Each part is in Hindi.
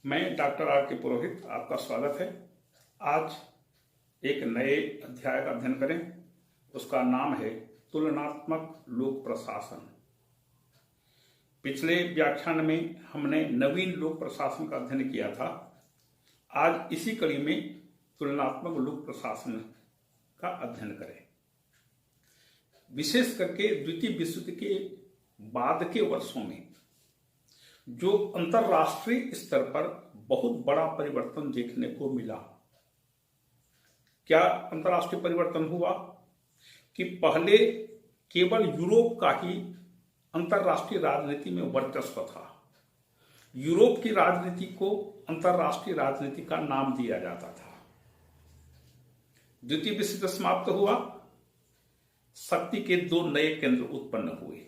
मैं डॉक्टर आर के पुरोहित आपका स्वागत है। आज एक नए अध्याय का अध्ययन करें। उसका नाम है तुलनात्मक लोक प्रशासन। पिछले व्याख्यान में हमने नवीन लोक प्रशासन का अध्ययन किया था। आज इसी कड़ी में तुलनात्मक लोक प्रशासन का अध्ययन करें। विशेष करके द्वितीय विश्व युद्ध के बाद के वर्षों में जो अंतरराष्ट्रीय स्तर पर बहुत बड़ा परिवर्तन देखने को मिला। क्या अंतरराष्ट्रीय परिवर्तन हुआ कि पहले केवल यूरोप का ही अंतरराष्ट्रीय राजनीति में वर्चस्व था। यूरोप की राजनीति को अंतरराष्ट्रीय राजनीति का नाम दिया जाता था। द्वितीय विश्व युद्ध समाप्त हुआ, शक्ति के दो नए केंद्र उत्पन्न हुए,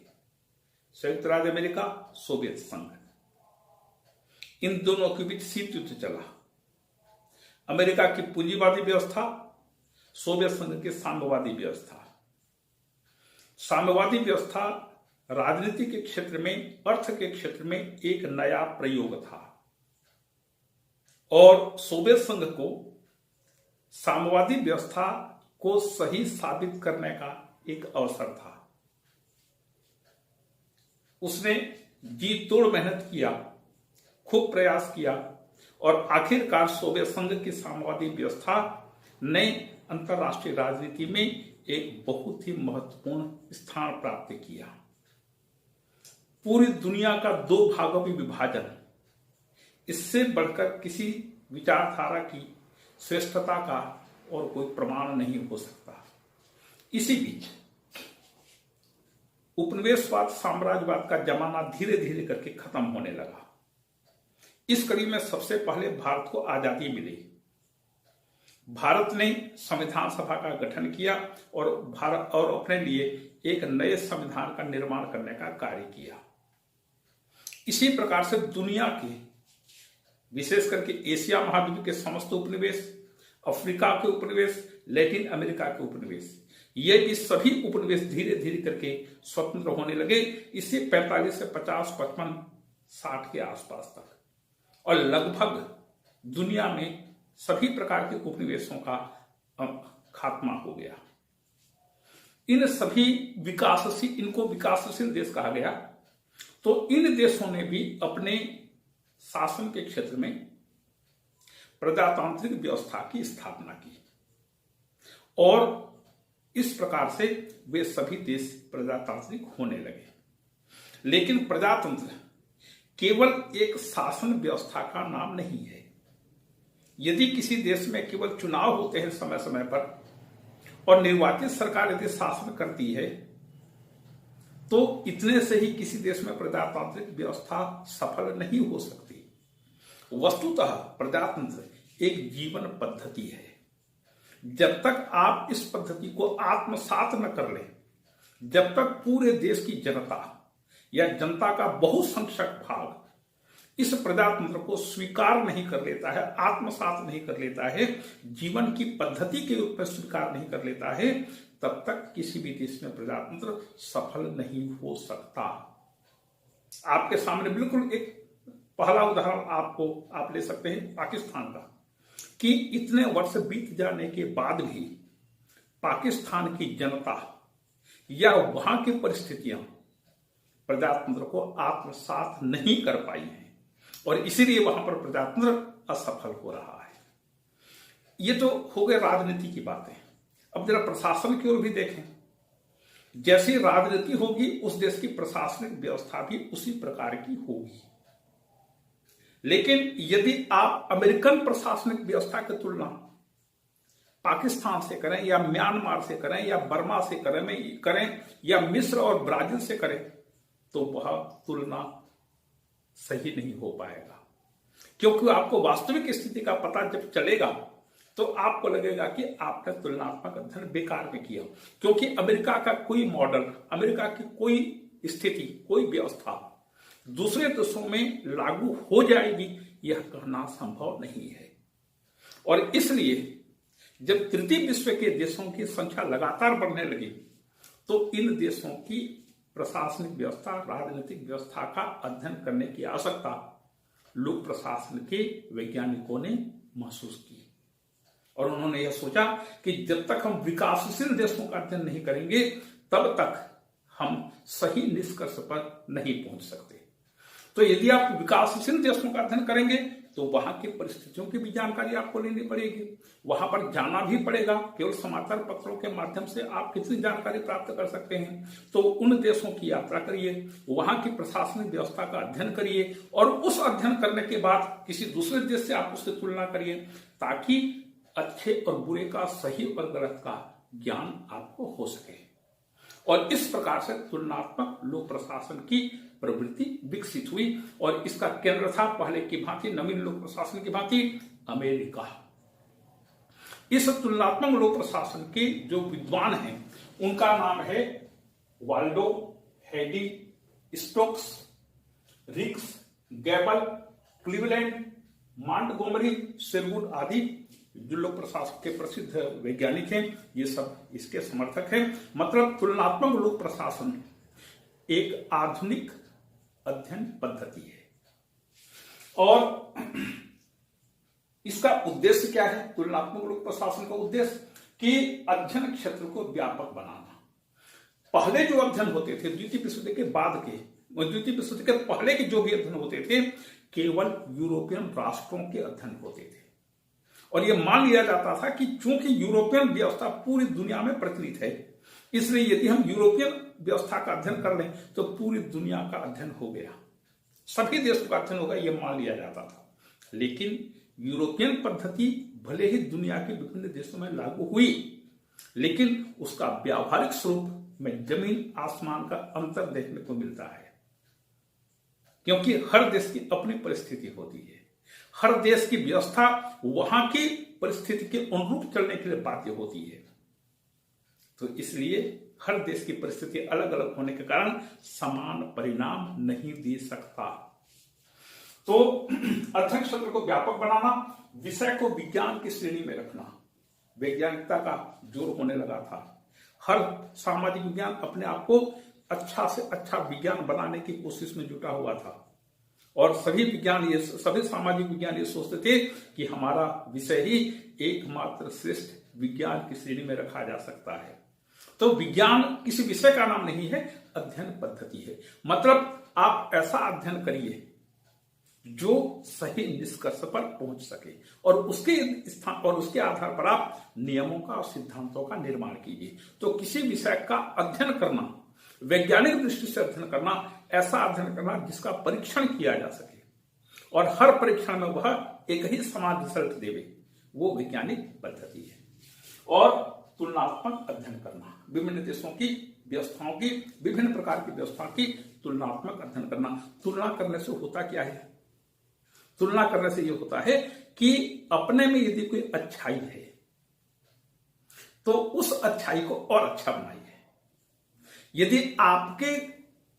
संयुक्त राज्य अमेरिका, सोवियत संघ। इन दोनों के बीच शीत युद्ध चला। अमेरिका की पूंजीवादी व्यवस्था, सोवियत संघ की साम्यवादी व्यवस्था। साम्यवादी व्यवस्था राजनीति के क्षेत्र में, अर्थ के क्षेत्र में एक नया प्रयोग था और सोवियत संघ को साम्यवादी व्यवस्था को सही साबित करने का एक अवसर था। उसने जी तोड़ मेहनत किया, खूब प्रयास किया और आखिरकार सोवियत संघ की साम्यवादी व्यवस्था ने अंतरराष्ट्रीय राजनीति में एक बहुत ही महत्वपूर्ण स्थान प्राप्त किया। पूरी दुनिया का दो भागों में विभाजन, इससे बढ़कर किसी विचारधारा की श्रेष्ठता का और कोई प्रमाण नहीं हो सकता। इसी बीच उपनिवेशवाद, साम्राज्यवाद का जमाना धीरे धीरे करके खत्म होने लगा। इस कड़ी में सबसे पहले भारत को आजादी मिली। भारत ने संविधान सभा का गठन किया और अपने लिए एक नए संविधान का निर्माण करने का कार्य किया। इसी प्रकार से दुनिया के, विशेष करके एशिया महाद्वीप के समस्त उपनिवेश, अफ्रीका के उपनिवेश, लैटिन अमेरिका के उपनिवेश, ये भी सभी उपनिवेश धीरे धीरे करके स्वतंत्र होने लगे। इसे 45 से 50, 55, 60 के आसपास तक, और लगभग दुनिया में सभी प्रकार के उपनिवेशों का खात्मा हो गया। इन सभी इनको विकासशील देश कहा गया। तो इन देशों ने भी अपने शासन के क्षेत्र में प्रजातांत्रिक व्यवस्था की स्थापना की और इस प्रकार से वे सभी देश प्रजातांत्रिक होने लगे। लेकिन प्रजातंत्र केवल एक शासन व्यवस्था का नाम नहीं है। यदि किसी देश में केवल चुनाव होते हैं समय समय पर और निर्वाचित सरकार यदि शासन करती है, तो इतने से ही किसी देश में प्रजातांत्रिक व्यवस्था सफल नहीं हो सकती। वस्तुतः प्रजातंत्र एक जीवन पद्धति है। जब तक आप इस पद्धति को आत्मसात न कर लें, जब तक पूरे देश की जनता या जनता का बहुसंख्यक भाग इस प्रजातंत्र को स्वीकार नहीं कर लेता है, आत्मसात नहीं कर लेता है, जीवन की पद्धति के रूप में स्वीकार नहीं कर लेता है, तब तक किसी भी देश में प्रजातंत्र सफल नहीं हो सकता। आपके सामने बिल्कुल एक पहला उदाहरण आप ले सकते हैं पाकिस्तान का, कि इतने वर्ष बीत जाने के बाद भी पाकिस्तान की जनता या वहां की परिस्थितियां प्रजातंत्र को आत्मसात नहीं कर पाई हैं और इसीलिए वहां पर प्रजातंत्र असफल हो रहा है। ये तो हो गए राजनीति की बातें। अब जरा प्रशासन की ओर भी देखें। जैसी राजनीति होगी, उस देश की प्रशासनिक व्यवस्था भी उसी प्रकार की होगी। लेकिन यदि आप अमेरिकन प्रशासनिक व्यवस्था की तुलना पाकिस्तान से करें या म्यांमार से करें या बर्मा से करें या मिस्र और ब्राजील से करें, तो वह तुलना सही नहीं हो पाएगा। क्योंकि आपको वास्तविक स्थिति का पता जब चलेगा तो आपको लगेगा कि आपने तुलनात्मक अध्ययन बेकार में किया। क्योंकि अमेरिका का कोई मॉडल, अमेरिका की कोई स्थिति, कोई व्यवस्था दूसरे देशों में लागू हो जाएगी, यह कहना संभव नहीं है। और इसलिए जब तृतीय विश्व के देशों की संख्या लगातार बढ़ने लगी, तो इन देशों की प्रशासनिक व्यवस्था, राजनीतिक व्यवस्था का अध्ययन करने की आवश्यकता लोक प्रशासन के वैज्ञानिकों ने महसूस की और उन्होंने यह सोचा कि जब तक हम विकासशील देशों का अध्ययन नहीं करेंगे तब तक हम सही निष्कर्ष पर नहीं पहुंच सकते। तो यदि आप विकासशील देशों का अध्ययन करेंगे तो वहां की परिस्थितियों की भी जानकारी आपको लेनी पड़ेगी, वहां पर जाना भी पड़ेगा। केवल समाचार पत्रों के माध्यम से आप कितनी जानकारी प्राप्त कर सकते हैं? तो उन देशों की यात्रा करिए, वहां की प्रशासनिक व्यवस्था का अध्ययन करिए और उस अध्ययन करने के बाद किसी दूसरे देश से आप उससे तुलना करिए, ताकि अच्छे और बुरे का, सही और गलत का ज्ञान आपको हो सके। और इस प्रकार से तुलनात्मक लोक प्रशासन की प्रवृत्ति विकसित हुई और इसका केंद्र था पहले की भांति, नवीन लोक प्रशासन की भांति, अमेरिका। इस तुलनात्मक लोक प्रशासन के जो विद्वान हैं उनका नाम है वाल्डो, हेडी, स्टोक्स, रिक्स, गैबल, क्लीवलैंड, मॉन्टगोमरी, शेरवुड आदि जो लोक प्रशासन के प्रसिद्ध वैज्ञानिक हैं, ये सब इसके समर्थक हैं। मतलब तुलनात्मक लोक प्रशासन एक आधुनिक अध्ययन पद्धति है। और इसका उद्देश्य क्या है? तुलनात्मक लोक प्रशासन का उद्देश्य कि अध्ययन क्षेत्र को व्यापक बनाना। पहले जो अध्ययन होते थे द्वितीय विश्व युद्ध के बाद के, द्वितीय विश्व युद्ध के पहले के जो भी अध्ययन होते थे केवल यूरोपियन राष्ट्रों के अध्ययन होते थे और यह मान लिया जाता था कि चूंकि यूरोपियन व्यवस्था पूरी दुनिया में प्रचलित है, इसलिए यदि हम यूरोपियन व्यवस्था का अध्ययन कर लें तो पूरी दुनिया का अध्ययन हो गया, सभी देशों का अध्ययन होगा, यह मान लिया जाता था। लेकिन यूरोपियन पद्धति भले ही दुनिया के विभिन्न देशों में लागू हुई, लेकिन उसका व्यावहारिक स्वरूप में जमीन आसमान का अंतर देखने को मिलता है, क्योंकि हर देश की अपनी परिस्थिति होती है, हर देश की व्यवस्था वहां की परिस्थिति के अनुरूप चलने के लिए बाध्य होती है। तो इसलिए हर देश की परिस्थिति अलग अलग होने के कारण समान परिणाम नहीं दे सकता। तो अध्ययन क्षेत्र को व्यापक बनाना, विषय को विज्ञान की श्रेणी में रखना, वैज्ञानिकता का जोर होने लगा था। हर सामाजिक विज्ञान अपने आप को अच्छा से अच्छा विज्ञान बनाने की कोशिश में जुटा हुआ था और सभी सामाजिक विज्ञान ये सोचते थे कि हमारा विषय ही एकमात्र श्रेष्ठ विज्ञान की श्रेणी में रखा जा सकता है। तो विज्ञान किसी विषय का नाम नहीं है, अध्ययन पद्धति है। मतलब आप ऐसा अध्ययन करिए जो सही निष्कर्ष पर पहुंच सके और उसके आधार पर आप नियमों का और सिद्धांतों का निर्माण कीजिए। तो किसी विषय का अध्ययन करना, वैज्ञानिक दृष्टि से अध्ययन करना, ऐसा अध्ययन करना जिसका परीक्षण किया जा सके और हर परीक्षण में वह एक ही समान रिजल्ट देवे, वो वैज्ञानिक पद्धति है। और तुलनात्मक अध्ययन करना, विभिन्न देशों की व्यवस्थाओं की, विभिन्न प्रकार की व्यवस्थाओं की तुलनात्मक अध्ययन करना। तुलना करने से होता क्या है? तुलना करने से यह होता है कि अपने में यदि कोई अच्छाई है तो उस अच्छाई को और अच्छा बनाइए। यदि आपके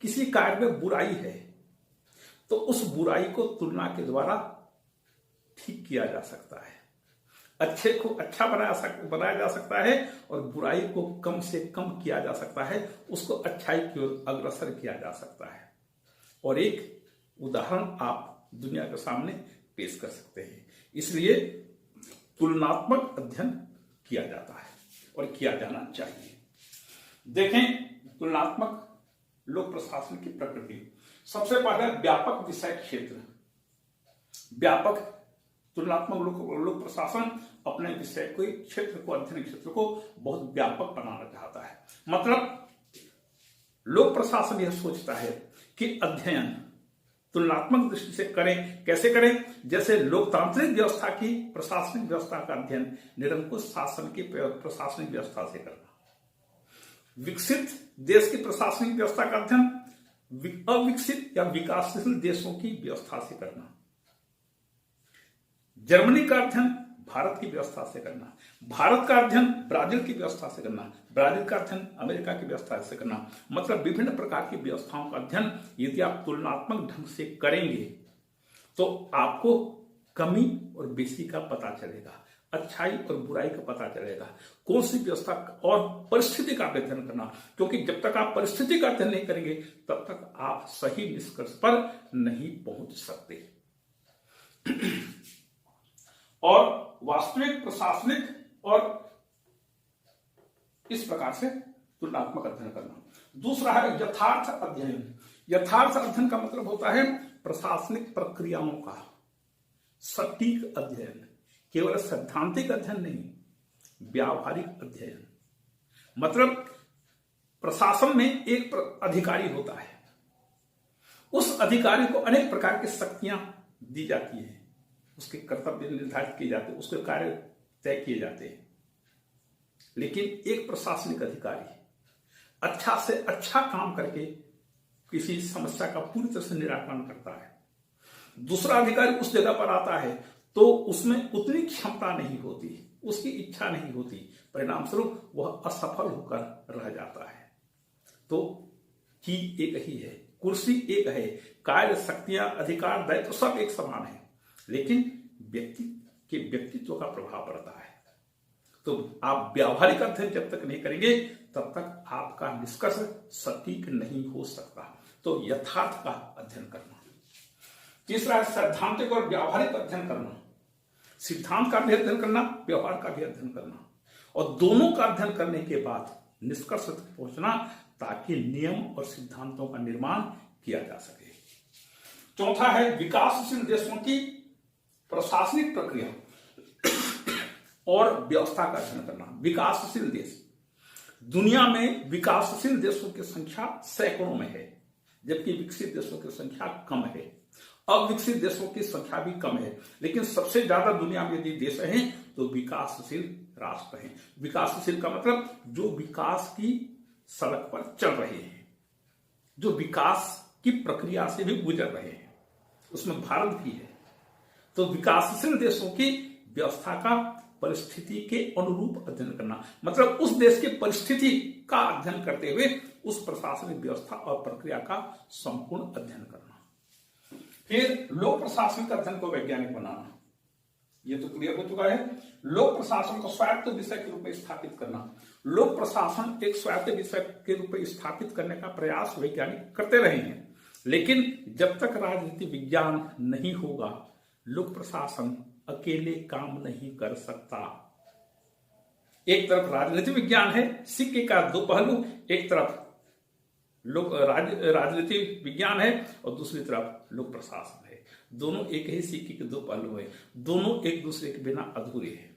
किसी कार्य में बुराई है तो उस बुराई को तुलना के द्वारा ठीक किया जा सकता है, अच्छे को अच्छा बनाया जा सकता है और बुराई को कम से कम किया जा सकता है, उसको अच्छाई की ओर अग्रसर किया जा सकता है। और एक उदाहरण आप दुनिया के सामने पेश कर सकते हैं। इसलिए तुलनात्मक अध्ययन किया जाता है और किया जाना चाहिए। देखें तुलनात्मक लोक प्रशासन की प्रकृति। सबसे पहले व्यापक विषय क्षेत्र। व्यापक तुलनात्मक लोक प्रशासन अपने विषय को, क्षेत्र को, अध्ययन क्षेत्र को बहुत व्यापक बनाना चाहता है। मतलब लोक प्रशासन यह सोचता है कि अध्ययन तुलनात्मक दृष्टि से करें। कैसे करें? जैसे लोकतांत्रिक व्यवस्था की प्रशासनिक व्यवस्था का अध्ययन निरंकुश शासन की प्रशासनिक व्यवस्था से करना, विकसित देश की प्रशासनिक व्यवस्था का अध्ययन अविकसित या विकासशील देशों की व्यवस्था से करना, जर्मनी का अध्ययन भारत की व्यवस्था से करना, भारत का अध्ययन ब्राजील की व्यवस्था से करना, ब्राजील का अध्ययन अमेरिका की व्यवस्था से करना। मतलब विभिन्न प्रकार की व्यवस्थाओं का अध्ययन यदि आप तुलनात्मक ढंग से करेंगे तो आपको कमी और बेसी का पता चलेगा, अच्छाई और बुराई का पता चलेगा, कौन सी व्यवस्था और परिस्थिति का अध्ययन करना। क्योंकि जब तक आप परिस्थिति का अध्ययन नहीं करेंगे तब तक आप सही निष्कर्ष पर नहीं पहुंच सकते। और वास्तविक, प्रशासनिक और इस प्रकार से तुलनात्मक अध्ययन करना। दूसरा है यथार्थ अध्ययन। यथार्थ अध्ययन का मतलब होता है प्रशासनिक प्रक्रियाओं का सटीक अध्ययन, केवल सैद्धांतिक अध्ययन नहीं, व्यावहारिक अध्ययन। मतलब प्रशासन में एक अधिकारी होता है, उस अधिकारी को अनेक प्रकार की शक्तियां दी जाती हैं, उसके कर्तव्य निर्धारित किए जाते हैं, उसके कार्य तय किए जाते हैं। लेकिन एक प्रशासनिक अधिकारी अच्छा से अच्छा काम करके किसी समस्या का पूरी तरह से निराकरण करता है। दूसरा अधिकारी उस जगह पर आता है तो उसमें उतनी क्षमता नहीं होती, उसकी इच्छा नहीं होती, परिणाम स्वरूप वह असफल होकर रह जाता है। तो चीज एक ही है, कुर्सी एक है, कार्य, शक्तियां, अधिकार, दायित्व सब एक समान है, लेकिन व्यक्ति के व्यक्तित्व का प्रभाव पड़ता है। तो आप व्यावहारिक अध्ययन जब तक नहीं करेंगे तब तक आपका निष्कर्ष सटीक नहीं हो सकता। तो यथार्थ का अध्ययन करना। तीसरा है सैद्धांतिक और व्यावहारिक अध्ययन करना। सिद्धांत का भी अध्ययन करना, व्यवहार का भी अध्ययन करना, और दोनों का अध्ययन करने के बाद निष्कर्ष तक पहुंचना, ताकि नियम और सिद्धांतों का निर्माण किया जा सके। चौथा है विकासशील देशों की प्रशासनिक प्रक्रिया और व्यवस्था का अध्ययन करना। विकासशील देश, दुनिया में विकासशील देशों की संख्या सैकड़ों में है, जबकि विकसित देशों की संख्या कम है। अविकसित देशों की संख्या भी कम है, लेकिन सबसे ज्यादा दुनिया में यदि देश हैं तो विकासशील राष्ट्र हैं। विकासशील का मतलब जो विकास की सड़क पर चल रहे हैं, जो विकास की प्रक्रिया से भी गुजर रहे हैं, उसमें भारत भी है। तो विकासशील देशों की व्यवस्था का परिस्थिति के अनुरूप अध्ययन करना, मतलब उस देश की परिस्थिति का अध्ययन करते हुए उस प्रशासनिक व्यवस्था और प्रक्रिया का संपूर्ण अध्ययन करना। फिर लोक प्रशासन का अध्ययन को वैज्ञानिक बनाना, ये तो क्लियर हो चुका है। लोक प्रशासन को स्वायत्त विषय के रूप में स्थापित करना। लोक प्रशासन एक स्वायत्त विषय के रूप में स्थापित करने का प्रयास वैज्ञानिक करते रहे हैं, लेकिन जब तक राजनीति विज्ञान नहीं होगा, लोक प्रशासन अकेले काम नहीं कर सकता। एक तरफ राजनीति विज्ञान है, सिक्के का दो पहलू, एक तरफ लोक राजनीति विज्ञान है और दूसरी तरफ लोक प्रशासन है। दोनों एक ही सिक्के के दो पहलू हैं, दोनों एक दूसरे के बिना अधूरे हैं।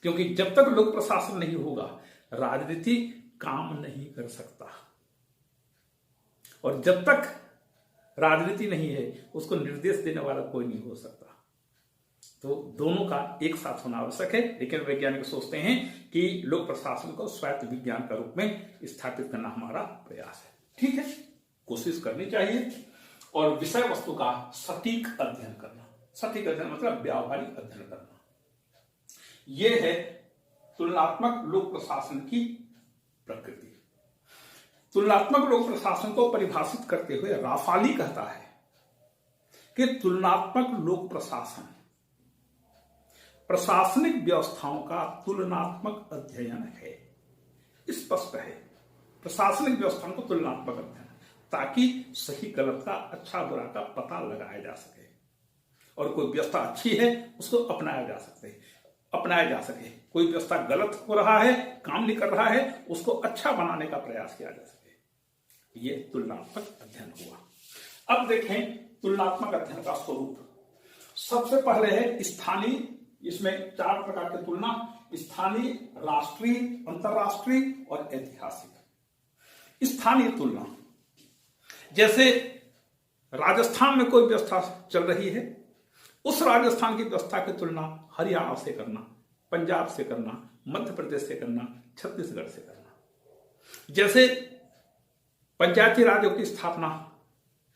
क्योंकि जब तक लोक प्रशासन नहीं होगा, राजनीति काम नहीं कर सकता, और जब तक राजनीति नहीं है, उसको निर्देश देने वाला कोई नहीं हो सकता। तो दोनों का एक साथ होना आवश्यक है, लेकिन वैज्ञानिक सोचते हैं कि लोक प्रशासन को स्वायत्त विज्ञान का रूप में स्थापित करना हमारा प्रयास है। ठीक है, कोशिश करनी चाहिए। और विषय वस्तु का सटीक अध्ययन करना। सटीक अध्ययन मतलब व्यावहारिक अध्ययन करना। यह है तुलनात्मक लोक प्रशासन की प्रकृति। तुलनात्मक लोक प्रशासन को परिभाषित करते हुए राफाली कहता है कि तुलनात्मक लोक प्रशासन प्रशासनिक व्यवस्थाओं का तुलनात्मक अध्ययन है। स्पष्ट है, प्रशासनिक व्यवस्थाओं को तुलनात्मक अध्ययन, ताकि सही गलत का, अच्छा बुरा का पता लगाया जा सके, और कोई व्यवस्था अच्छी है उसको अपनाया जा सके। कोई व्यवस्था गलत हो रहा है, काम नहीं कर रहा है, उसको अच्छा बनाने का प्रयास किया जा सके। ये तुलनात्मक अध्ययन हुआ। अब देखें तुलनात्मक अध्ययन का स्वरूप। सबसे पहले है स्थानीय, इसमें 4 प्रकार की तुलना: स्थानीय, राष्ट्रीय, अंतरराष्ट्रीय और ऐतिहासिक। स्थानीय तुलना, जैसे राजस्थान में कोई व्यवस्था चल रही है, उस राजस्थान की व्यवस्था की तुलना हरियाणा से करना, पंजाब से करना, मध्य प्रदेश से करना, छत्तीसगढ़ से करना। जैसे पंचायती राज्यों की स्थापना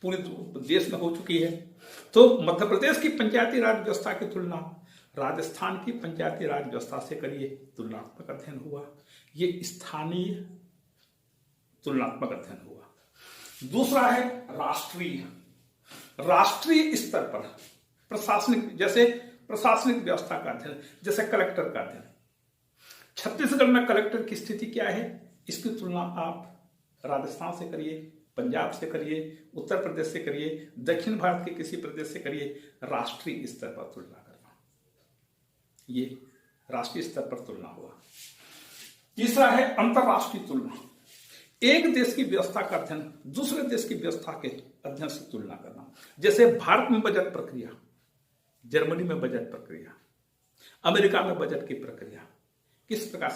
पूरे देश में हो चुकी है, तो मध्य प्रदेश की पंचायती राज व्यवस्था की तुलना राजस्थान की पंचायती राज व्यवस्था से करिए, तुलनात्मक अध्ययन हुआ। ये स्थानीय तुलनात्मक अध्ययन हुआ। दूसरा है राष्ट्रीय। राष्ट्रीय स्तर पर प्रशासनिक, जैसे प्रशासनिक व्यवस्था का अध्ययन, जैसे कलेक्टर का अध्ययन। छत्तीसगढ़ में कलेक्टर की स्थिति क्या है, इसकी तुलना आप राजस्थान से करिए, पंजाब से करिए, उत्तर प्रदेश से करिए, दक्षिण भारत के किसी प्रदेश से करिए, राष्ट्रीय स्तर पर तुलना करना, ये राष्ट्रीय स्तर पर तुलना हुआ। तीसरा है अंतरराष्ट्रीय तुलना। एक देश की व्यवस्था का अध्ययन दूसरे देश की व्यवस्था के अध्ययन से तुलना करना। जैसे भारत में बजट प्रक्रिया, जर्मनी में बजट प्रक्रिया, अमेरिका में बजट की प्रक्रिया, किस प्रकार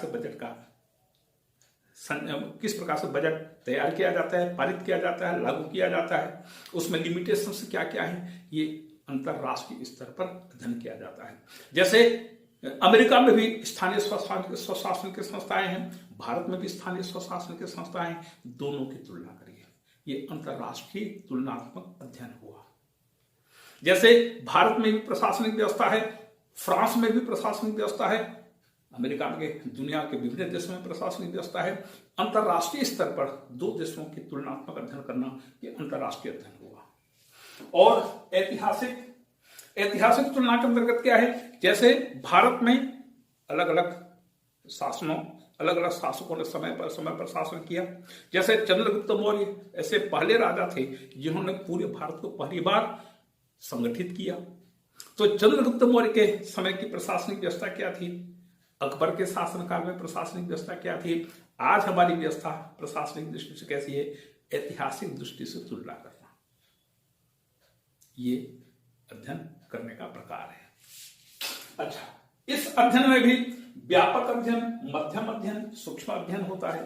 से बजट तैयार किया जाता है, पारित किया जाता है, लागू किया जाता है, उसमें लिमिटेशंस क्या क्या है, ये अंतरराष्ट्रीय स्तर पर अध्ययन किया जाता है। जैसे अमेरिका में भी स्थानीय स्वशासन की संस्थाएं हैं, भारत में भी स्थानीय स्वशासन की संस्थाएं हैं, दोनों की तुलना करिए, ये अंतरराष्ट्रीय तुलनात्मक अध्ययन हुआ। जैसे भारत में भी प्रशासनिक व्यवस्था है, फ्रांस में भी प्रशासनिक व्यवस्था है, अमेरिका में, दुनिया के विभिन्न देशों में प्रशासनिक व्यवस्था है। अंतरराष्ट्रीय स्तर पर दो देशों की तुलनात्मक अध्ययन करना, ये अंतरराष्ट्रीय अध्ययन हुआ। और ऐतिहासिक तुलना के अंतर्गत क्या है, जैसे भारत में अलग अलग शासकों ने समय पर शासन किया। जैसे चंद्रगुप्त मौर्य ऐसे पहले राजा थे जिन्होंने पूरे भारत को पहली बार संगठित किया। तो चंद्रगुप्त मौर्य के समय की प्रशासनिक व्यवस्था क्या थी, अकबर के शासनकाल में प्रशासनिक व्यवस्था क्या थी, आज हमारी व्यवस्था प्रशासनिक दृष्टि से कैसी है, ऐतिहासिक दृष्टि से तुलना करना, ये अध्ययन करने का प्रकार है। अच्छा, इस अध्ययन में भी व्यापक अध्ययन, मध्यम अध्ययन, सूक्ष्म अध्ययन होता है।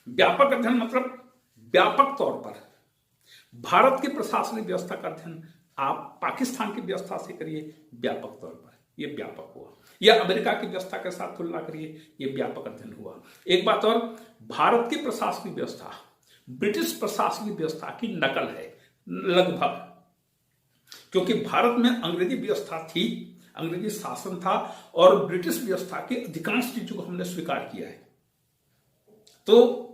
व्यापक अध्ययन मतलब व्यापक तौर पर भारत की प्रशासनिक व्यवस्था का अध्ययन आप पाकिस्तान की व्यवस्था से करिए, व्यापक तौर पर, ये व्यापक हुआ। या अमेरिका की व्यवस्था के साथ तुलना करिए, ये व्यापक अध्ययन हुआ। एक बात और, भारत की प्रशासनिक व्यवस्था ब्रिटिश प्रशासनिक व्यवस्था की नकल है लगभग, क्योंकि भारत में अंग्रेजी व्यवस्था थी, अंग्रेजी शासन था और ब्रिटिश व्यवस्था की अधिकांश चीजों को हमने स्वीकार किया है। तो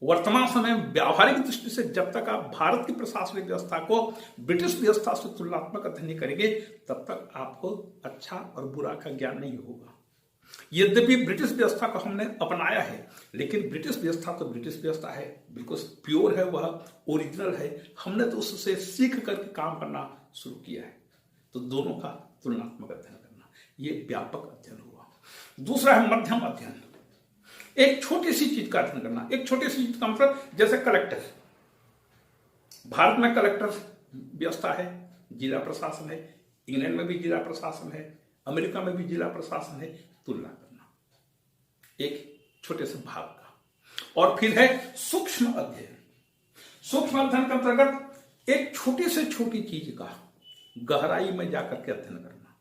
वर्तमान समय व्यावहारिक दृष्टि से जब तक आप भारत की प्रशासनिक व्यवस्था को ब्रिटिश व्यवस्था से तुलनात्मक अध्ययन नहीं करेंगे, तब तक आपको अच्छा और बुरा का ज्ञान नहीं होगा। यद्यपि ब्रिटिश व्यवस्था को हमने अपनाया है, लेकिन ब्रिटिश व्यवस्था तो ब्रिटिश व्यवस्था है, बिल्कुल प्योर है, वह ओरिजिनल है, हमने तो उससे सीख करके काम करना शुरू किया है। तो दोनों का तुलनात्मक अध्ययन करना, ये व्यापक अध्ययन हुआ। दूसरा है मध्यम अध्ययन, एक छोटी सी चीज का अध्ययन करना। एक छोटी सी चीज का मतलब जैसे कलेक्टर, भारत में कलेक्टर व्यवस्था है, जिला प्रशासन है, इंग्लैंड में भी जिला प्रशासन है, अमेरिका में भी जिला प्रशासन है, तुलना करना एक छोटे से भाग का। और फिर है सूक्ष्म अध्ययन। सूक्ष्म अध्ययन के अंतर्गत एक छोटी से छोटी चीज का गहराई में जाकर के अध्ययन करना,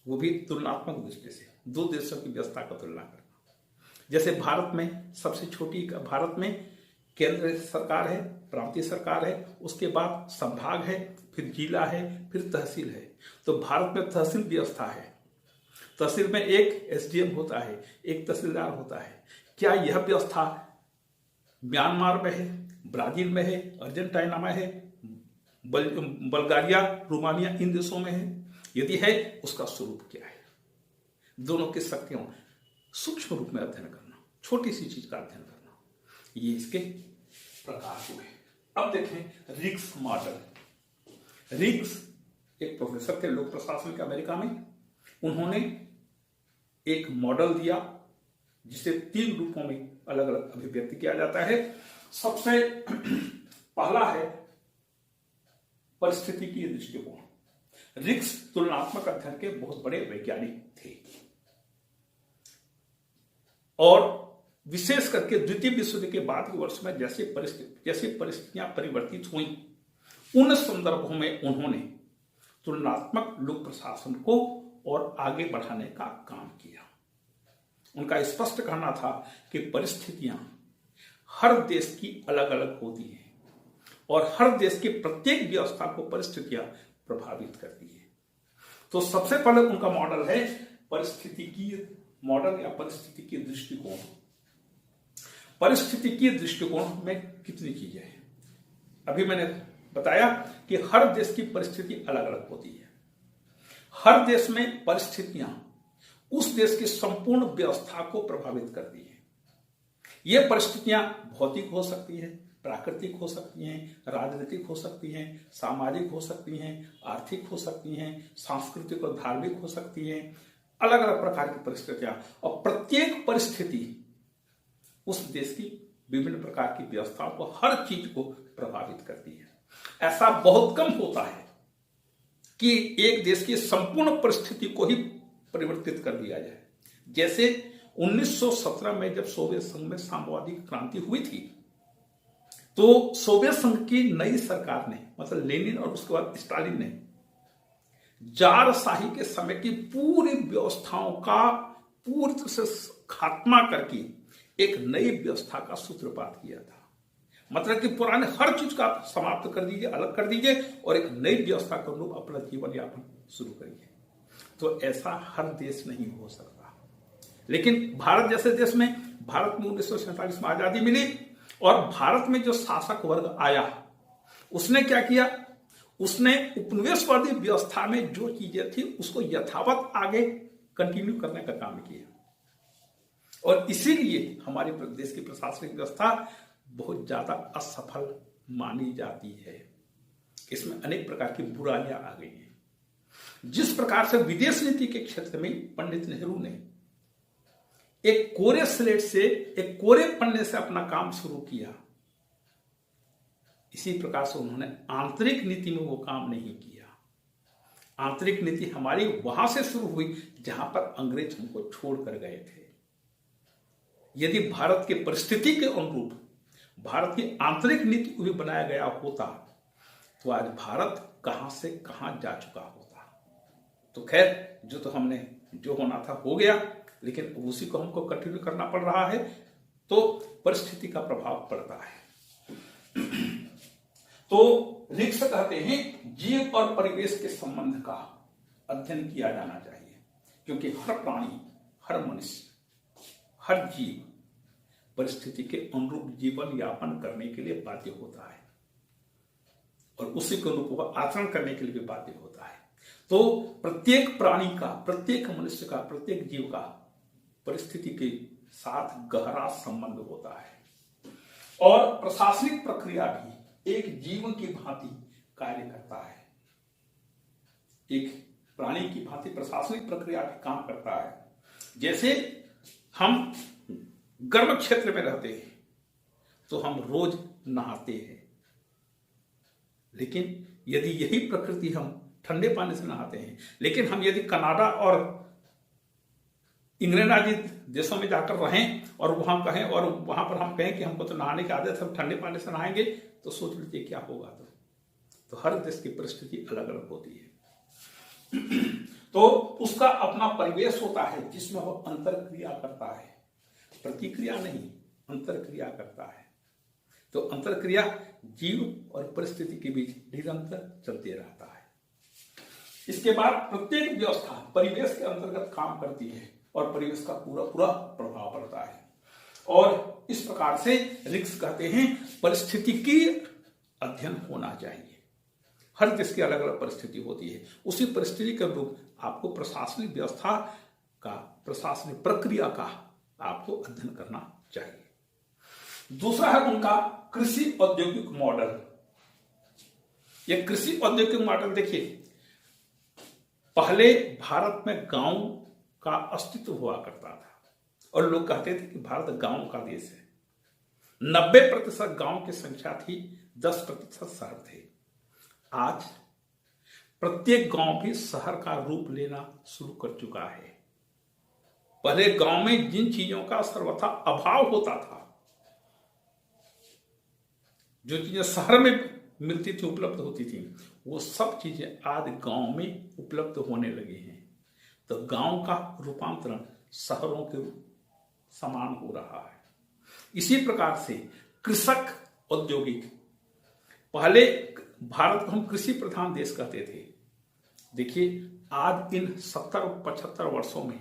वो भी तुलनात्मक दृष्टि से दो देशों की व्यवस्था का तुलना करना। जैसे भारत में सबसे छोटी, भारत में केंद्र सरकार है, प्रांतीय सरकार है, उसके बाद संभाग है, फिर जिला है, फिर तहसील है। तो भारत में तहसील व्यवस्था है, तहसील में एक एसडीएम होता है, एक तहसीलदार होता है। क्या यह व्यवस्था म्यांमार में है, ब्राजील में है, अर्जेंटीना में है, बल्गारिया, रोमानिया, इन देशों में है? यदि है, उसका स्वरूप क्या है? दोनों की शक्तियों सूक्ष्म रूप में अध्ययन करना, छोटी सी चीज का अध्ययन करना, ये इसके प्रकार हुए। अब देखें रिग्स मॉडल। रिग्स एक प्रोफेसर थे लोक प्रशासन के अमेरिका में, उन्होंने एक मॉडल दिया जिसे 3 रूपों में अलग अलग अभिव्यक्ति किया जाता है। सबसे पहला है परिस्थितिकीय दृष्टिकोण। रिग्स तुलनात्मक अध्ययन के बहुत बड़े वैज्ञानिक थे और विशेष करके द्वितीय विश्व युद्ध के बाद के वर्ष में जैसे परिस्थितियां परिवर्तित हुई, उन संदर्भों में उन्होंने तुलनात्मक लोक प्रशासन को और आगे बढ़ाने का काम किया। उनका स्पष्ट कहना था कि परिस्थितियां हर देश की अलग अलग होती हैं और हर देश की प्रत्येक व्यवस्था को परिस्थितियां प्रभावित करती है। तो सबसे पहले उनका मॉडल है परिस्थितिकीय मॉडल या परिस्थितिकीय दृष्टिकोण। परिस्थितिकीय दृष्टिकोण में कितनी चीजें हैं? अभी मैंने बताया कि हर देश की परिस्थिति अलग अलग होती है। हर देश में परिस्थितियां उस देश की संपूर्ण व्यवस्था को प्रभावित करती है। ये परिस्थितियां भौतिक हो सकती है, प्राकृतिक हो सकती हैं, राजनीतिक हो सकती हैं, सामाजिक हो सकती हैं, आर्थिक हो सकती हैं, सांस्कृतिक और धार्मिक हो सकती हैं, अलग अलग प्रकार की परिस्थितियां, और प्रत्येक परिस्थिति उस देश की विभिन्न प्रकार की व्यवस्थाओं को, हर चीज को प्रभावित करती है। ऐसा बहुत कम होता है कि एक देश की संपूर्ण परिस्थिति को ही परिवर्तित कर दिया जाए। जैसे 1917 में जब सोवियत संघ में साम्यवादी क्रांति हुई थी, तो सोवियत संघ की नई सरकार ने, मतलब लेनिन और उसके बाद स्टालिन ने, जारशाही के समय की पूरी व्यवस्थाओं का पूरी तरह से खात्मा करके एक नई व्यवस्था का सूत्रपात किया था। मतलब कि पुराने हर चीज का समाप्त कर दीजिए, अलग कर दीजिए, और एक नई व्यवस्था के अनुरूप अपना जीवन यापन शुरू करिए। तो ऐसा हर देश नहीं हो सकता। लेकिन भारत जैसे देश में, भारत में 1947 में आजादी मिली, और भारत में जो शासक वर्ग आया उसने क्या किया, उसने उपनिवेशवादी व्यवस्था में जो चीजें थी उसको यथावत आगे कंटिन्यू करने का काम किया। और इसीलिए हमारे देश की प्रशासनिक व्यवस्था बहुत ज्यादा असफल मानी जाती है। इसमें अनेक प्रकार की बुराइयां आ गई हैं। जिस प्रकार से विदेश नीति के क्षेत्र में पंडित नेहरू ने एक कोरे स्लेट से, एक कोरे पन्ने से अपना काम शुरू किया, इसी प्रकार से उन्होंने आंतरिक नीति में वो काम नहीं किया। आंतरिक नीति हमारी वहां से शुरू हुई जहां पर अंग्रेज हमको छोड़कर गए थे। यदि भारत की परिस्थिति के अनुरूप भारत की आंतरिक नीति को भी बनाया गया होता तो आज भारत कहां से कहां जा चुका होता। तो खैर, जो होना था हो गया, लेकिन उसी को हमको कंटिन्यू करना पड़ रहा है, तो परिस्थिति का प्रभाव पड़ता है। तो रिक्स कहते हैं जीव और परिवेश के संबंध का अध्ययन किया जाना चाहिए, क्योंकि हर प्राणी, हर मनुष्य, हर जीव परिस्थिति के अनुरूप जीवन यापन करने के लिए बाध्य होता है, और उसी के अनुरूप वह आचरण करने के लिए भी बाध्य होता है। तो प्रत्येक प्राणी का, प्रत्येक मनुष्य का, प्रत्येक जीव का परिस्थिति के साथ गहरा संबंध होता है, और प्रशासनिक प्रक्रिया भी एक जीवन की भांति कार्य करता है। एक प्राणी की भांति प्रशासनिक प्रक्रिया भी काम करता है। जैसे हम गर्म क्षेत्र में रहते हैं तो हम रोज नहाते हैं, लेकिन यदि यही प्रकृति हम ठंडे पानी से नहाते हैं, लेकिन हम यदि कनाडा और इंग्लैंड आदि देशों में जाकर रहें और वहां कहें, और वहां पर हम कहें कि हमको तो नहाने की आदत है, हम ठंडे पानी से नहाएंगे, तो सोच लीजिए क्या होगा। तो हर देश की परिस्थिति अलग अलग होती है। तो उसका अपना परिवेश होता है जिसमें वो अंतर क्रिया करता है, प्रतिक्रिया नहीं, अंतर क्रिया करता है। तो अंतर क्रिया जीव और परिस्थिति के बीच निरंतर चलते रहता है। इसके बाद प्रत्येक व्यवस्था परिवेश के अंतर्गत काम करती है और परिवेश का पूरा पूरा प्रभाव पड़ता है। और इस प्रकार से रिक्स कहते हैं परिस्थिति की अध्ययन होना चाहिए। हर देश की अलग अलग परिस्थिति होती है, उसी परिस्थिति के अनुरूप आपको प्रशासनिक व्यवस्था का, प्रशासनिक प्रक्रिया का आपको अध्ययन करना चाहिए। दूसरा है उनका कृषि औद्योगिक मॉडल। यह कृषि औद्योगिक मॉडल देखिए, पहले भारत में गांव का अस्तित्व हुआ करता था और लोग कहते थे कि भारत गांव का देश है। 90% गांव की संख्या थी, 10% शहर थे। आज प्रत्येक गांव भी शहर का रूप लेना शुरू कर चुका है। पहले गांव में जिन चीजों का सर्वथा अभाव होता था, जो चीजें शहर में मिलती थी, उपलब्ध होती थी, वो सब चीजें आज गांव में उपलब्ध होने लगी हैं। तो गांव का रूपांतरण शहरों के समान हो रहा है। इसी प्रकार से कृषक औद्योगिक, पहले भारत को हम कृषि प्रधान देश कहते थे। देखिए आज इन 70-75 वर्षों में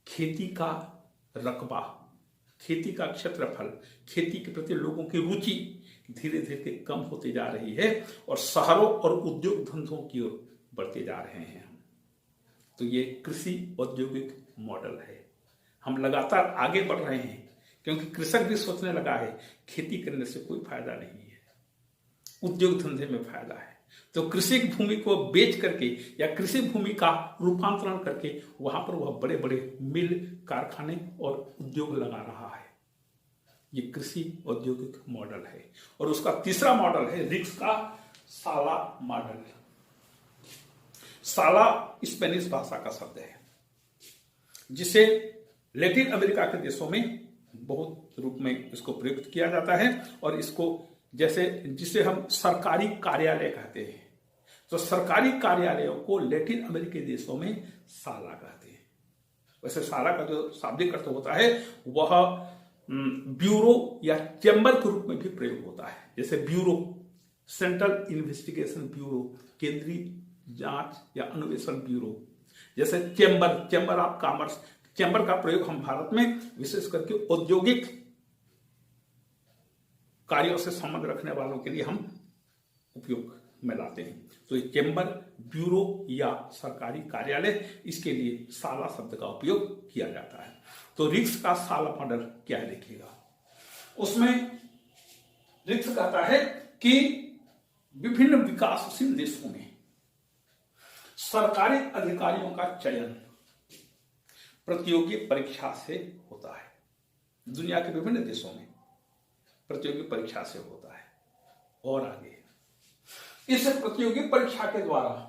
खेती का रकबा, खेती का क्षेत्रफल, खेती के प्रति लोगों की रुचि धीरे धीरे कम होती जा रही है और शहरों और उद्योग धंधों की ओर बढ़ते जा रहे हैं। तो ये कृषि औद्योगिक मॉडल है। हम लगातार आगे बढ़ रहे हैं क्योंकि कृषक भी सोचने लगा है खेती करने से कोई फायदा नहीं है, उद्योग धंधे में फायदा है। तो कृषि भूमि को बेच करके या कृषि भूमि का रूपांतरण करके वहां पर वह बड़े बड़े मिल, कारखाने और उद्योग लगा रहा है। ये कृषि औद्योगिक मॉडल है। और उसका तीसरा मॉडल है रिक्स का साला मॉडल। साला स्पेनिश भाषा का शब्द है, जिसे लैटिन अमेरिका के देशों में बहुत रूप में इसको प्रयुक्त किया जाता है। और इसको जैसे जिसे हम सरकारी कार्यालय कहते हैं, तो सरकारी कार्यालयों को लैटिन अमेरिकी देशों में साला कहते हैं। वैसे साला का जो शाब्दिक अर्थ होता है वह ब्यूरो या चैम्बर के रूप में भी प्रयोग होता है। जैसे ब्यूरो, सेंट्रल इन्वेस्टिगेशन ब्यूरो, केंद्रीय जांच या अन्वेषण ब्यूरो। जैसे chamber, chamber of commerce, chamber का प्रयोग हम भारत में विशेष करके औद्योगिक कार्यों से संबंध रखने वालों के लिए हम उपयोग में लाते हैं। तो ये चैम्बर, ब्यूरो या सरकारी कार्यालय, इसके लिए साला शब्द का उपयोग किया जाता है। तो रिक्स का साला मॉडल क्या है देखिएगा। उसमें रिक्स कहता है कि विभिन्न विकासशील देशों में सरकारी अधिकारियों का चयन प्रतियोगी परीक्षा से होता है। दुनिया के विभिन्न देशों में प्रतियोगी परीक्षा से होता है। और आगे इस प्रतियोगी परीक्षा के द्वारा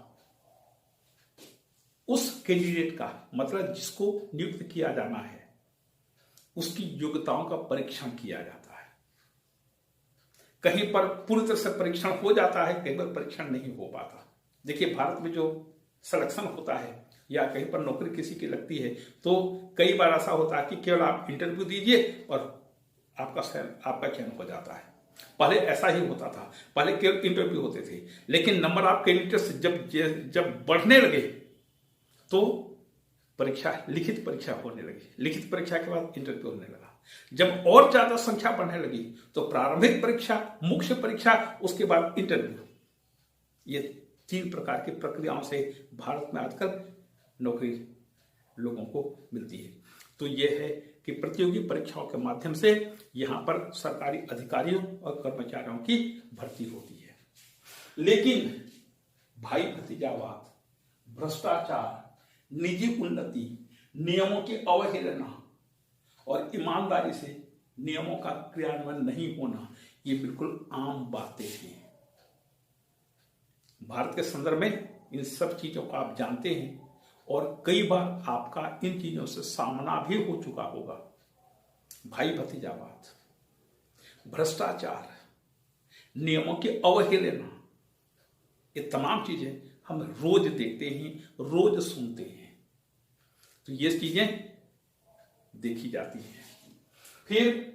उस कैंडिडेट का, मतलब जिसको नियुक्त किया जाना है, उसकी योग्यताओं का परीक्षण किया जाता है। कहीं पर पूरी तरह से परीक्षण हो जाता है, कहीं पर परीक्षण नहीं हो पाता। देखिए भारत में जो सिलेक्शन होता है या कहीं पर नौकरी किसी की लगती है, तो कई बार ऐसा होता है कि केवल आप इंटरव्यू दीजिए और आपका चयन हो जाता है। पहले ऐसा ही होता था, पहले केवल इंटरव्यू होते थे, लेकिन नंबर ऑफ कैंडिडेट्स जब बढ़ने लगे तो परीक्षा, लिखित परीक्षा होने लगी। लिखित परीक्षा के बाद इंटरव्यू होने लगा। जब और ज्यादा संख्या बढ़ने लगी तो प्रारंभिक परीक्षा, मुख्य परीक्षा, उसके बाद इंटरव्यू। ये 3 प्रकार की प्रक्रियाओं से भारत में आजकल नौकरी लोगों को मिलती है। तो यह है कि प्रतियोगी परीक्षाओं के माध्यम से यहां पर सरकारी अधिकारियों और कर्मचारियों की भर्ती होती है। लेकिन भाई भतीजावाद, भ्रष्टाचार, निजी उन्नति, नियमों की अवहेलना और ईमानदारी से नियमों का क्रियान्वयन नहीं होना, ये बिल्कुल आम बातें हैं। भारत के संदर्भ में इन सब चीजों को आप जानते हैं और कई बार आपका इन चीजों से सामना भी हो चुका होगा। भाई भतीजावाद, भ्रष्टाचार, नियमों की अवहेलना, ये तमाम चीजें हम रोज देखते हैं, रोज सुनते हैं। तो ये चीजें देखी जाती हैं। फिर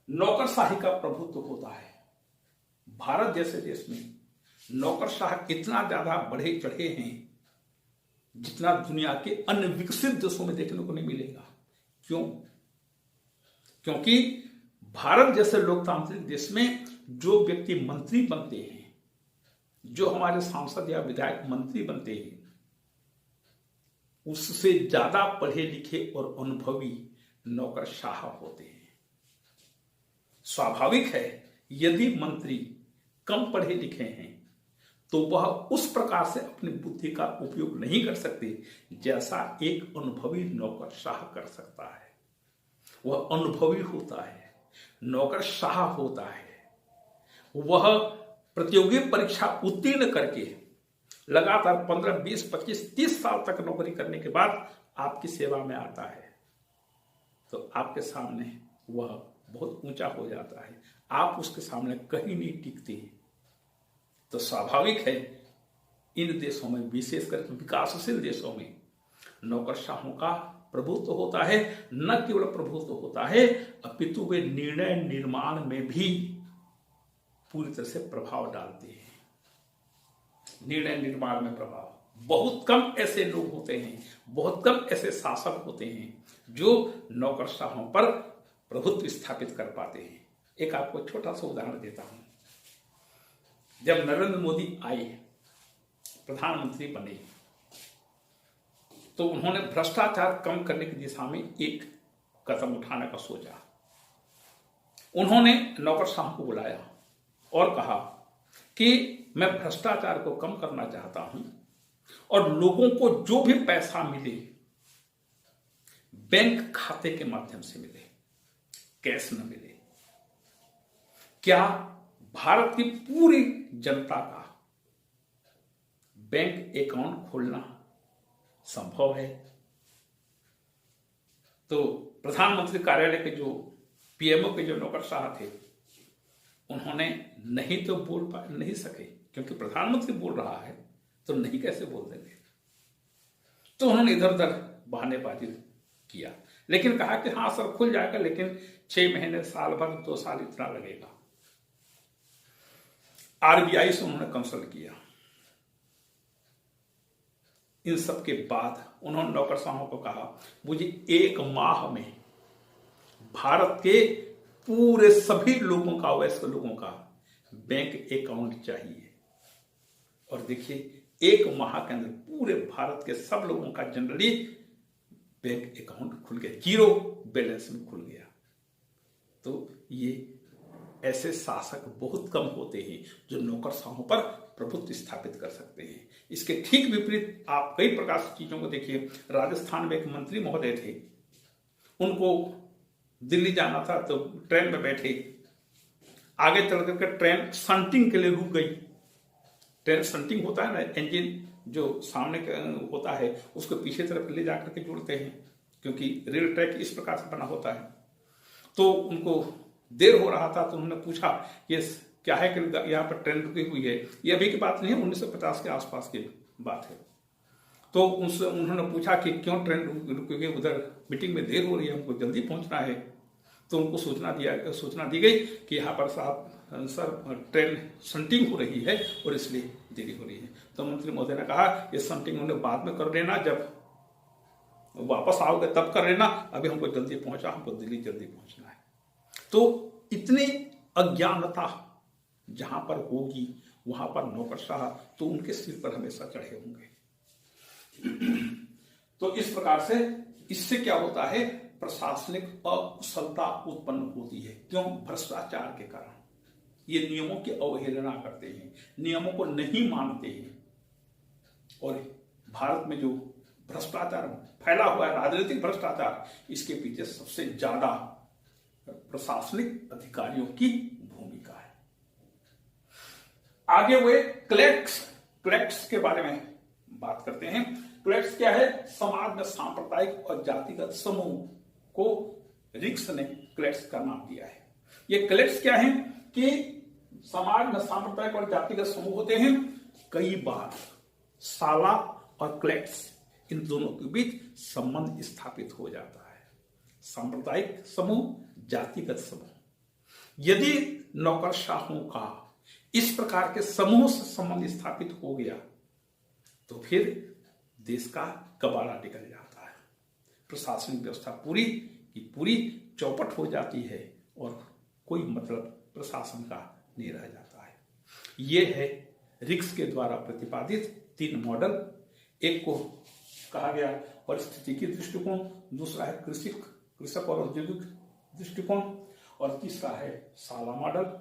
नौकरशाही का प्रभुत्व होता है। भारत जैसे देश में नौकरशाह इतना ज्यादा बढ़े चढ़े हैं जितना दुनिया के अन्य विकसित देशों में देखने को नहीं मिलेगा। क्यों? क्योंकि भारत जैसे लोकतांत्रिक देश में जो व्यक्ति मंत्री बनते हैं, जो हमारे सांसद या विधायक मंत्री बनते हैं, उससे ज्यादा पढ़े लिखे और अनुभवी नौकरशाह होते हैं। स्वाभाविक है यदि मंत्री कम पढ़े लिखे हैं तो वह उस प्रकार से अपनी बुद्धि का उपयोग नहीं कर सकते जैसा एक अनुभवी नौकरशाह कर सकता है। वह अनुभवी होता है, नौकरशाह होता है। वह प्रतियोगी परीक्षा उत्तीर्ण करके लगातार 15, 20, 25, 30 साल तक नौकरी करने के बाद आपकी सेवा में आता है, तो आपके सामने वह बहुत ऊंचा हो जाता है। आप उसके सामने कहीं नहीं टिकते। तो स्वाभाविक है इन देशों में, विशेषकर विकासशील देशों में, नौकरशाहों का प्रभुत्व होता है। न केवल प्रभुत्व होता है अपितु वे निर्णय निर्माण में भी पूरी तरह से प्रभाव डालते हैं। निर्णय निर्माण में प्रभाव, बहुत कम ऐसे लोग होते हैं, बहुत कम ऐसे शासक होते हैं जो नौकरशाहों पर प्रभुत्व स्थापित कर पाते हैं। एक आपको छोटा सा उदाहरण देता हूं। जब नरेंद्र मोदी आए, प्रधानमंत्री बने, तो उन्होंने भ्रष्टाचार कम करने की दिशा में एक कदम उठाने का सोचा। उन्होंने नौकरशाह को बुलाया और कहा कि मैं भ्रष्टाचार को कम करना चाहता हूं और लोगों को जो भी पैसा मिले बैंक खाते के माध्यम से मिले, कैश न मिले। क्या भारत की पूरी जनता का बैंक अकाउंट खोलना संभव है? तो प्रधानमंत्री कार्यालय के जो पीएमओ के जो नौकरशाह थे, उन्होंने नहीं तो नहीं सके, क्योंकि प्रधानमंत्री बोल रहा है तो नहीं कैसे बोल देंगे। तो उन्होंने इधर उधर बहानेबाजी किया, लेकिन कहा कि हाँ सर खुल जाएगा, लेकिन 6 महीने, साल भर, 2 साल इतना लगेगा। आरबीआई से उन्होंने कंसल्ट किया। इन सब के बाद उन्होंने नौकरशाहों को कहा, मुझे 1 माह में भारत के पूरे सभी लोगों का, वयस्क लोगों का बैंक अकाउंट चाहिए। और देखिए 1 माह के अंदर पूरे भारत के सब लोगों का जनरली बैंक अकाउंट खुल गया, 0 बैलेंस में खुल गया। तो ये ऐसे शासक बहुत कम होते हैं जो नौकरशाहों पर प्रभुत्व स्थापित कर सकते हैं। इसके ठीक विपरीत आप कई प्रकार की चीजों को देखिए। राजस्थान में एक मंत्री महोदय थे, उनको दिल्ली जाना था तो ट्रेन में बैठे, आगे चल करके ट्रेन शंटिंग के लिए रुक गई। ट्रेन शंटिंग होता है ना, इंजन जो सामने होता है उसको पीछे तरफ ले जाकर के जोड़ते हैं, क्योंकि रेल ट्रैक इस प्रकार से बना होता है। तो उनको देर हो रहा था, तो उन्होंने पूछा ये क्या है कि यहाँ पर ट्रेन रुकी हुई है। ये अभी की बात नहीं है, 1950 के आसपास की बात है। तो उनसे उन्होंने पूछा कि क्यों ट्रेन रुकी हुई है, उधर मीटिंग में देर हो रही है, हमको जल्दी पहुंचना है। तो उनको सूचना दी गई कि यहाँ पर साहब सर ट्रेन शंटिंग हो रही है और इसलिए देरी हो रही है। तो मंत्री महोदय ने कहा ये शंटिंग उन्हें बाद में कर लेना, जब वापस आओगे तब कर लेना, अभी हमको जल्दी पहुंचा, हमको दिल्ली जल्दी पहुंचना है। तो इतनी अज्ञानता जहां पर होगी वहां पर नौकरशाह तो उनके सिर पर हमेशा चढ़े होंगे। तो इस प्रकार से इससे क्या होता है, प्रशासनिक अकुशलता उत्पन्न होती है। क्यों? भ्रष्टाचार के कारण। ये नियमों की अवहेलना करते हैं, नियमों को नहीं मानते हैं। और भारत में जो भ्रष्टाचार फैला हुआ है, राजनीतिक भ्रष्टाचार, इसके पीछे सबसे ज्यादा प्रशासनिक अधिकारियों की भूमिका है। आगे वे क्लैक्स के बारे में बात करते हैं। क्लैक्स क्या है? समाज में सांप्रदायिक और जातिगत समूह को रिक्स ने क्लैक्स का नाम दिया है। ये क्लैक्स क्या है कि समाज में सांप्रदायिक और जातिगत समूह होते हैं। कई बार साला और क्लैक्स इन दोनों के बीच संबंध स्थापित हो जाता है। सांप्रदायिक समूह, जातिगत समूह। यदि नौकरशाहों का इस प्रकार के समूह से संबंध स्थापित हो गया तो फिर देश का कबाड़ा निकल जाता है, प्रशासनिक व्यवस्था पूरी की पूरी चौपट हो जाती है और कोई मतलब प्रशासन का नहीं रह जाता है। ये है रिक्स के द्वारा प्रतिपादित 3 मॉडल। एक को कहा गया परिस्थितिकी दृष्टिकोण, दूसरा है कृषक और औद्योगिक दृष्टिकोण, और तीसरा है साला मॉडल।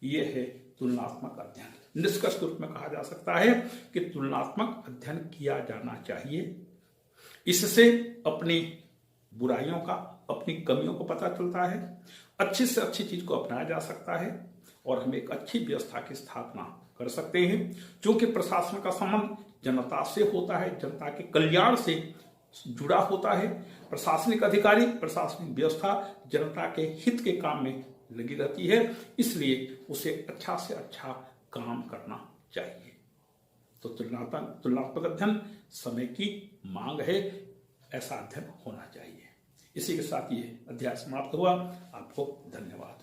ये है तुलनात्मक अध्ययन। निष्कर्ष के रूप में कहा जा सकता है कि तुलनात्मक अध्ययन किया जाना चाहिए। इससे अपनी बुराइयों का, अपनी कमियों को पता चलता है, अच्छी से अच्छी चीज को अपनाया जा सकता है और हम एक अच्छी व्यवस्था की स्थापना कर सकते हैं। क्योंकि प्रशासन का संबंध जनता से होता है, जनता के कल्याण से जुड़ा होता है। प्रशासनिक अधिकारी, प्रशासनिक व्यवस्था जनता के हित के काम में लगी रहती है, इसलिए उसे अच्छा से अच्छा काम करना चाहिए। तो तुलनात्मक अध्ययन समय की मांग है, ऐसा अध्ययन होना चाहिए। इसी के साथ ये अध्याय समाप्त हुआ। आपको धन्यवाद।